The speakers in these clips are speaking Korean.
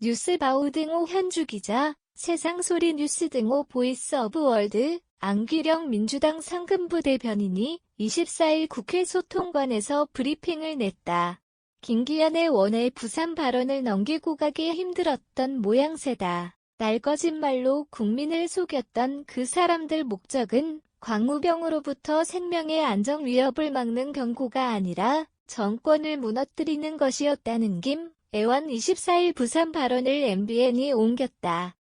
뉴스바우 등호 현주 기자, 세상소리 뉴스 등호 보이스 오브 월드, 안규령 민주당 상근부 대변인이 24일 국회 소통관에서 브리핑을 냈다. 김기현의 원외 부산 발언을 넘기고 가기 힘들었던 모양새다. 날 거짓말로 국민을 속였던 그 사람들 목적은 광우병으로부터 생명의 안전 위협을 막는 경고가 아니라 정권을 무너뜨리는 것이었다는 김 의원 24일 부산 발언을 MBN이 옮겼다.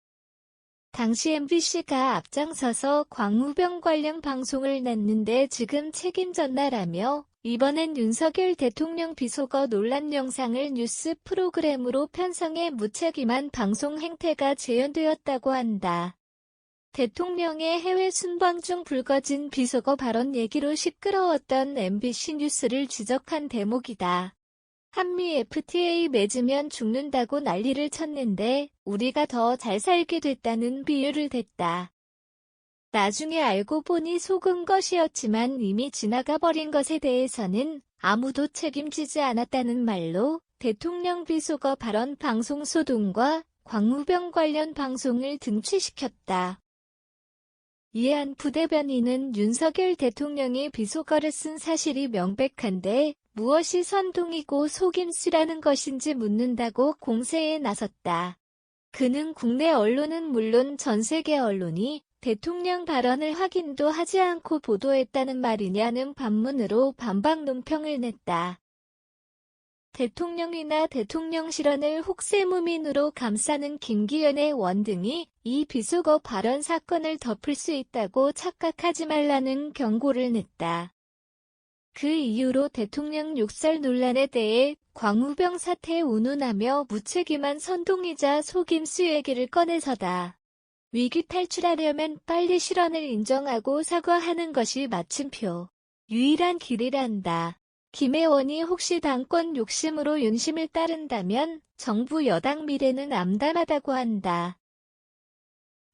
당시 MBC가 앞장서서 광우병 관련 방송을 냈는데 지금 책임졌나라며 이번엔 윤석열 대통령 비속어 논란 영상을 뉴스 프로그램으로 편성해 무책임한 방송 행태가 재현되었다고 한다. 대통령의 해외 순방 중 불거진 비속어 발언 얘기로 시끄러웠던 MBC 뉴스를 지적한 대목이다. 한미 FTA 맺으면 죽는다고 난리를 쳤는데 우리가 더 잘 살게 됐다는 비유를 댔다. 나중에 알고 보니 속은 것이었지만 이미 지나가 버린 것에 대해서는 아무도 책임지지 않았다는 말로 대통령 비속어 발언 방송 소동과 광우병 관련 방송을 등취시켰다. 이에 한 부대변인은 윤석열 대통령이 비속어를 쓴 사실이 명백한데 무엇이 선동이고 속임수라는 것인지 묻는다고 공세에 나섰다. 그는 국내 언론은 물론 전 세계 언론이 대통령 발언을 확인도 하지 않고 보도했다는 말이냐는 반문으로 반박 논평을 냈다. 대통령이나 대통령 실언을 혹세무민으로 감싸는 김기현의 원등이 이 비속어 발언 사건을 덮을 수 있다고 착각하지 말라는 경고를 냈다. 그 이후로 대통령 욕설 논란에 대해 광우병 사태에 운운하며 무책임한 선동이자 속임수 얘기를 꺼내서다. 위기 탈출하려면 빨리 실언을 인정하고 사과하는 것이 마침표. 유일한 길이란다. 김 의원이 혹시 당권 욕심으로 윤심을 따른다면 정부 여당 미래는 암담하다고 한다.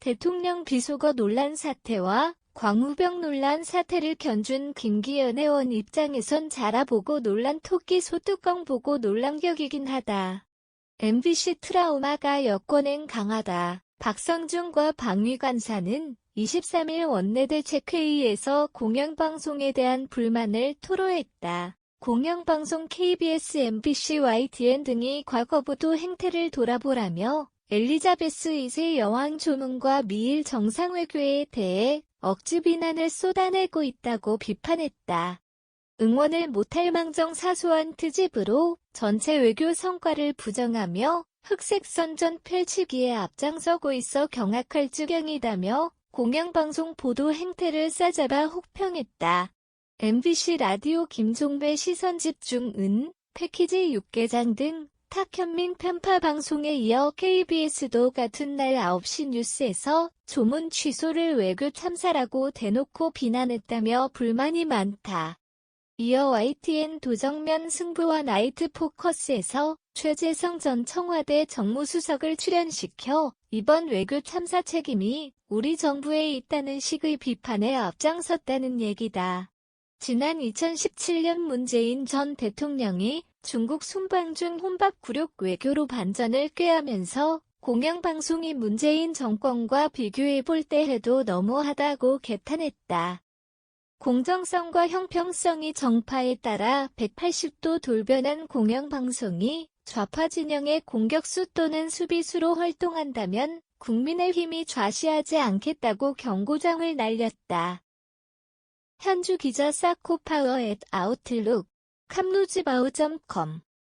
대통령 비속어 논란 사태와 광우병 논란 사태를 견준 김기현 의원 입장에선 자라보고 논란 토끼 소뚜껑 보고 놀란격이긴 하다. MBC 트라우마가 여권엔 강하다. 박성준과 방위관사는 23일 원내대책회의에서 공영방송에 대한 불만을 토로했다. 공영방송 KBS, MBC, YTN 등이 과거부도 행태를 돌아보라며 엘리자베스 2세 여왕 조문과 미일 정상외교에 대해 억지 비난을 쏟아내고 있다고 비판했다. 응원을 못할 망정 사소한 트집으로 전체 외교 성과를 부정하며 흑색 선전 펼치기에 앞장서고 있어 경악할 지경이다며 공영방송 보도 행태를 싸잡아 혹평했다. MBC 라디오 김종배 시선집중은 패키지 6개장 등 탁현민 편파 방송에 이어 KBS도 같은 날 9시 뉴스에서 조문 취소를 외교 참사라고 대놓고 비난했다며 불만이 많다. 이어 YTN 도정면 승부와 나이트 포커스에서 최재성 전 청와대 정무수석을 출연시켜 이번 외교 참사 책임이 우리 정부에 있다는 식의 비판에 앞장섰다는 얘기다. 지난 2017년 문재인 전 대통령이 중국 순방 중 혼밥 굴욕 외교로 반전을 꾀하면서 공영방송이 문재인 정권과 비교해볼 때 해도 너무하다고 개탄했다. 공정성과 형평성이 정파에 따라 180도 돌변한 공영방송이 좌파 진영의 공격수 또는 수비수로 활동한다면 국민의힘이 좌시하지 않겠다고 경고장을 날렸다. 현주 기자 사코파워 @아웃룩, 캄루즈바우.com